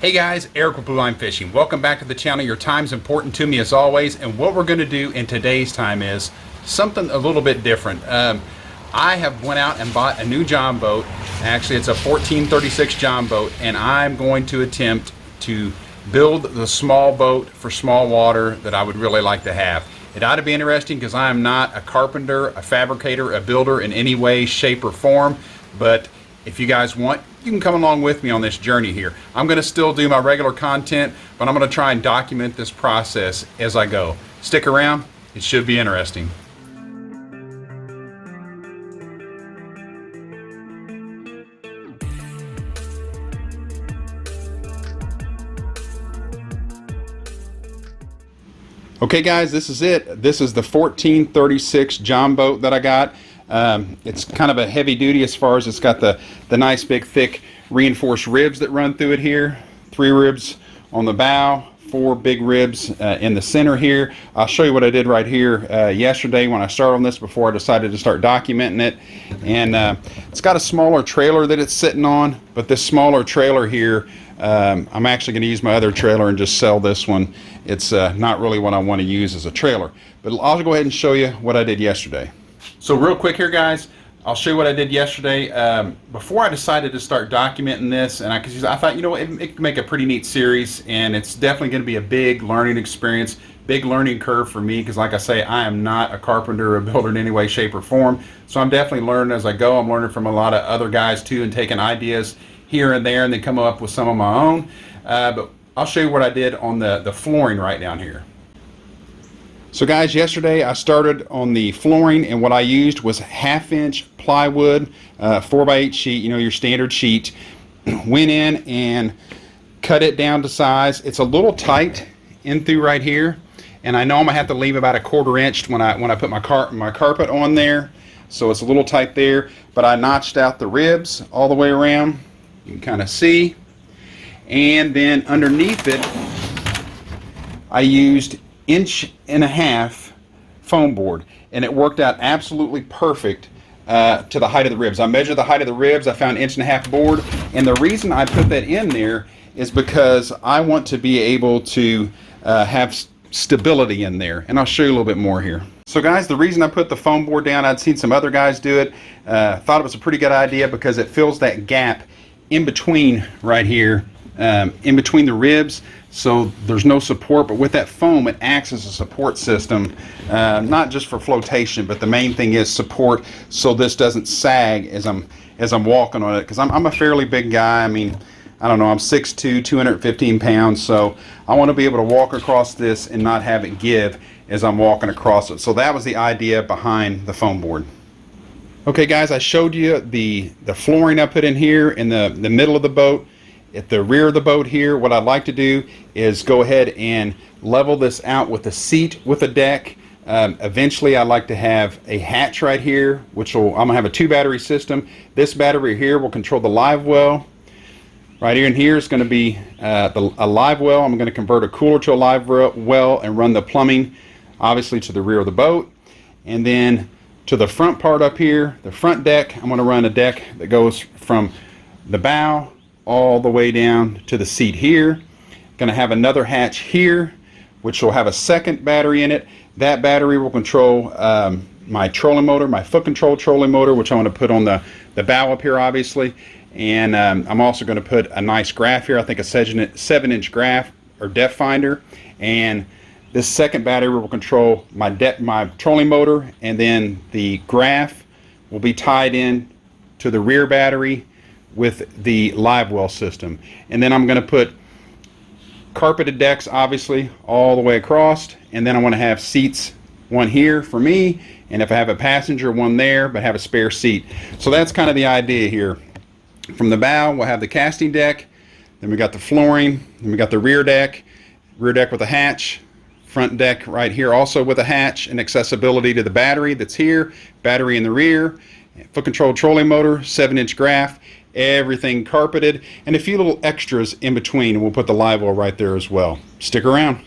Hey guys, Eric with Blue Line Fishing. Welcome back to the channel. Your time's important to me as always, and what we're going to do in today's time is something a little bit different. I have went out and bought a new John boat. Actually, it's a 1436 John boat, and I'm going to attempt to build the small boat for small water that I would really like to have. It ought to be interesting because I am not a carpenter, a fabricator, a builder in any way, shape, or form, but if you guys want, you can come along with me on this journey here. I'm going to still do my regular content, but I'm going to try and document this process as I go. Stick around, it should be interesting. Okay guys, this is it. This is the 1436 John boat that I got. It's kind of a heavy duty as far as it's got the nice big thick reinforced ribs that run through it here. 3 ribs on the bow, 4 big ribs in the center here. I'll show you what I did right here yesterday when I started on this before I decided to start documenting it. And it's got a smaller trailer that it's sitting on, but this smaller trailer here, I'm actually going to use my other trailer and just sell this one. It's not really what I want to use as a trailer, but I'll go ahead and show you what I did yesterday. So real quick here guys, I'll show you what I did yesterday. Before I decided to start documenting this, and I thought, you know, it could make a pretty neat series, and it's definitely going to be a big learning experience, big learning curve for me, because like I say, I am not a carpenter or a builder in any way, shape, or form. So I'm definitely learning as I go. I'm learning from a lot of other guys too, and taking ideas here and there, and then come up with some of my own. But I'll show you what I did on the flooring right down here. So guys, yesterday I started on the flooring, and what I used was 1/2-inch plywood, 4x8 sheet, you know, your standard sheet. Went in and cut it down to size. It's a little tight in through right here, and I know I'm gonna have to leave about 1/4 inch when I put my carpet on there, so it's a little tight there. But I notched out the ribs all the way around. You can kind of see, and then underneath it, I used 1.5 inch foam board, and it worked out absolutely perfect to the height of the ribs. I measured the height of the ribs. I found 1.5 inch board, and the reason I put that in there is because I want to be able to have stability in there, and I'll show you a little bit more here. So guys, the reason I put the foam board down, I'd seen some other guys do it, thought it was a pretty good idea because it fills that gap in between right here, in between the ribs, so there's no support, but with that foam it acts as a support system, not just for flotation, but the main thing is support, so this doesn't sag as I'm walking on it, because I'm a fairly big guy. I mean, I don't know, I'm 6'2", 215 pounds, so I want to be able to walk across this and not have it give as I'm walking across it. So that was the idea behind the foam board. Okay guys, I showed you the flooring I put in here in the middle of the boat. At the rear of the boat here, what I'd like to do is go ahead and level this out with a seat with a deck. Eventually I'd like to have a hatch right here, which I'm gonna have a 2 battery system. This battery here will control the live well. Right here and here is going to be a live well. I'm going to convert a cooler to a live well and run the plumbing obviously to the rear of the boat. And then to the front part up here, the front deck, I'm going to run a deck that goes from the bow all the way down to the seat here. Going to have another hatch here, which will have a second battery in it. That battery will control my trolling motor, my foot control trolling motor, which I want to put on the bow up here obviously. And I'm also going to put a nice graph here, I think a 7-inch graph or depth finder. And this second battery will control my trolling motor, and then the graph will be tied in to the rear battery with the live well system. And then I'm going to put carpeted decks obviously all the way across, and then I want to have seats, one here for me, and if I have a passenger, one there, but have a spare seat. So that's kind of the idea here. From the bow we'll have the casting deck, then we got the flooring, then we got the rear deck with a hatch, front deck right here also with a hatch, and accessibility to the battery that's here, battery in the rear, foot control trolling motor, 7-inch graph, everything carpeted, and a few little extras in between, and we'll put the live well right there as well. Stick around.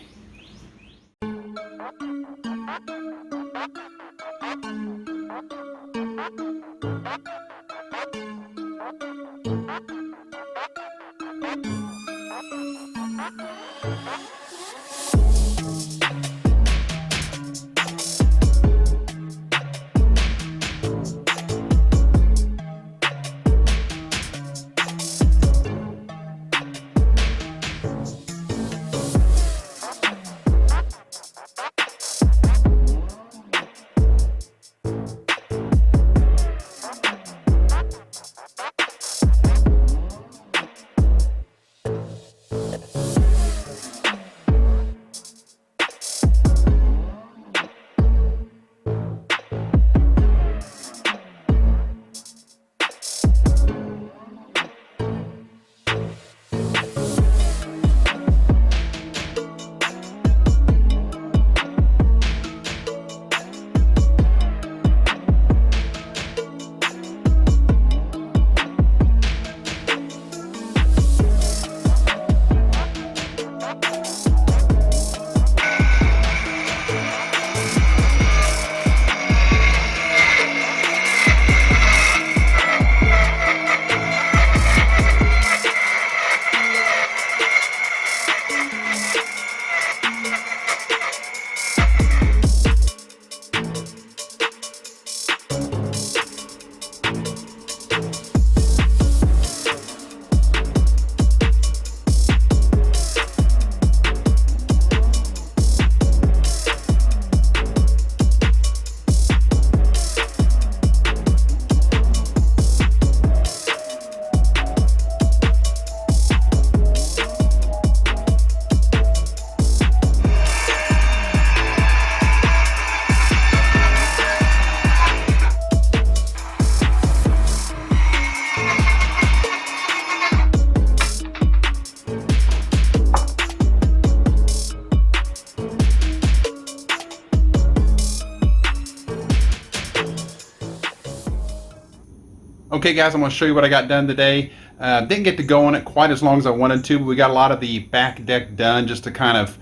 Okay guys, I'm going to show you what I got done today. Didn't get to go on it quite as long as I wanted to, but we got a lot of the back deck done, just to kind of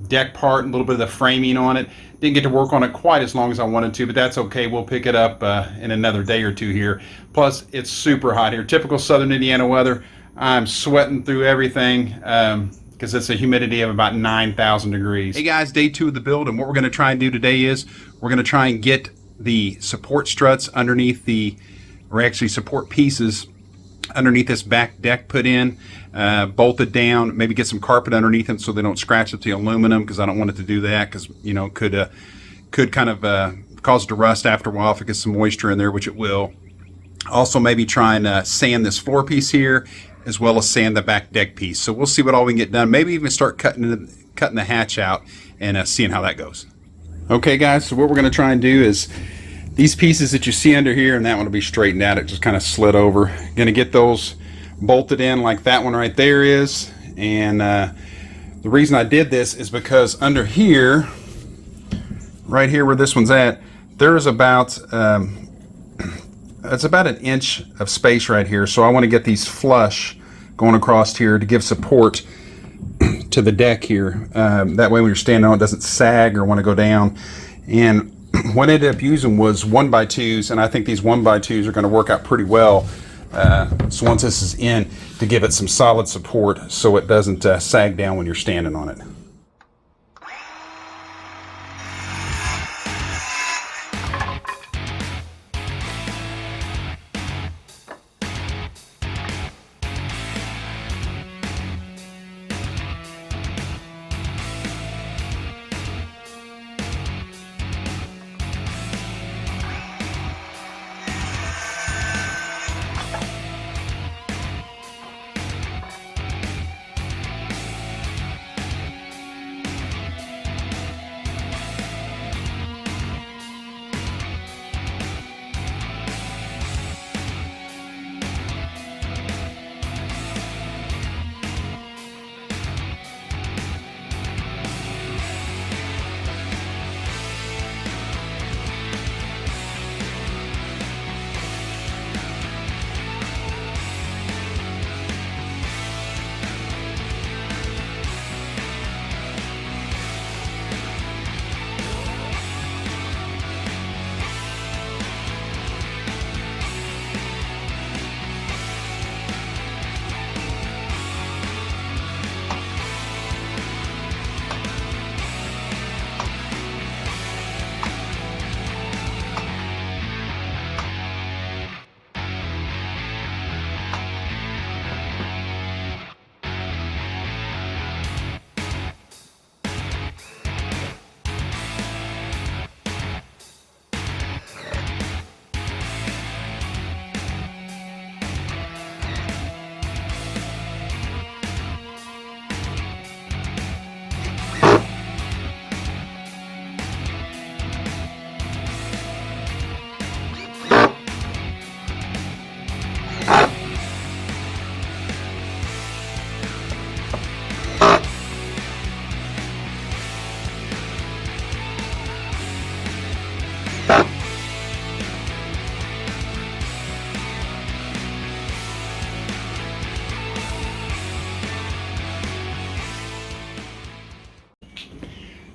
deck part, a little bit of the framing on it. Didn't get to work on it quite as long as I wanted to, but that's okay. We'll pick it up in another day or two here. Plus, it's super hot here. Typical Southern Indiana weather. I'm sweating through everything because it's a humidity of about 9,000 degrees. Hey guys, day 2 of the build, and what we're going to try and do today is we're going to try and get the support struts underneath the, or actually support pieces underneath this back deck put in, bolted down, maybe get some carpet underneath them so they don't scratch up the aluminum, because I don't want it to do that, because you know, could kind of cause it to rust after a while if it gets some moisture in there, which it will. Also maybe try and sand this floor piece here, as well as sand the back deck piece. So we'll see what all we can get done. Maybe even start cutting the hatch out and seeing how that goes. Okay guys, so what we're going to try and do is these pieces that you see under here, and that one will be straightened out. It just kind of slid over. Going to get those bolted in like that one right there is. And the reason I did this is because under here, right here where this one's at, there's about it's about 1 inch of space right here. So I want to get these flush going across here to give support to the deck here. That way when you're standing on it, doesn't sag or want to go down. And what I ended up using was 1x2s, and I think these 1x2s are going to work out pretty well. So once this is in, to give it some solid support so it doesn't sag down when you're standing on it.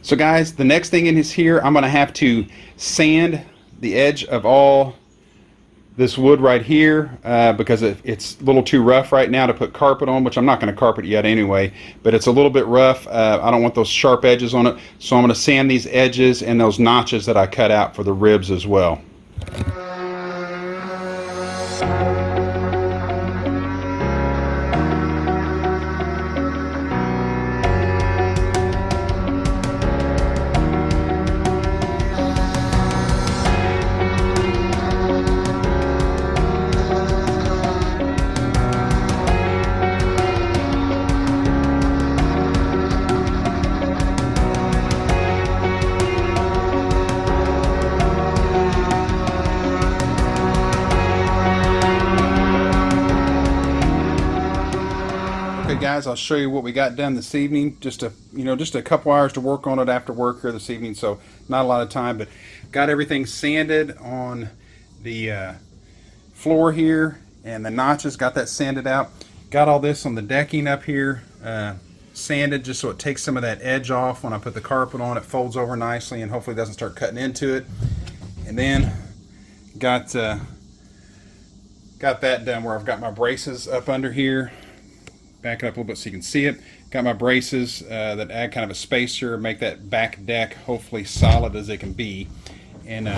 So guys, the next thing in is here, I'm going to have to sand the edge of all this wood right here because it's a little too rough right now to put carpet on, which I'm not going to carpet yet anyway, but it's a little bit rough. I don't want those sharp edges on it, so I'm going to sand these edges and those notches that I cut out for the ribs as well. Okay guys, I'll show you what we got done this evening. Just a couple hours to work on it after work here this evening, so not a lot of time, but got everything sanded on the floor here, and the notches, got that sanded out. Got all this on the decking up here sanded just so it takes some of that edge off. When I put the carpet on, it folds over nicely and hopefully doesn't start cutting into it. And then got that done where I've got my braces up under here. Back it up a little bit so you can see it. Got my braces that add kind of a spacer, make that back deck hopefully solid as it can be. And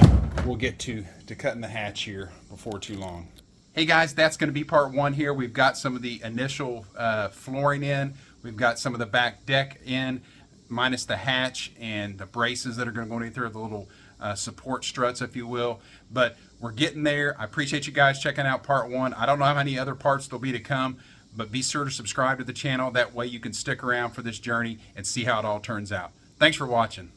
we'll get to cutting the hatch here before too long. Hey guys, that's going to be part one here. We've got some of the initial flooring in. We've got some of the back deck in, minus the hatch and the braces that are going to go underneath there, the little support struts, if you will. But we're getting there. I appreciate you guys checking out part one. I don't know how many other parts there'll be to come, but be sure to subscribe to the channel. That way you can stick around for this journey and see how it all turns out. Thanks for watching.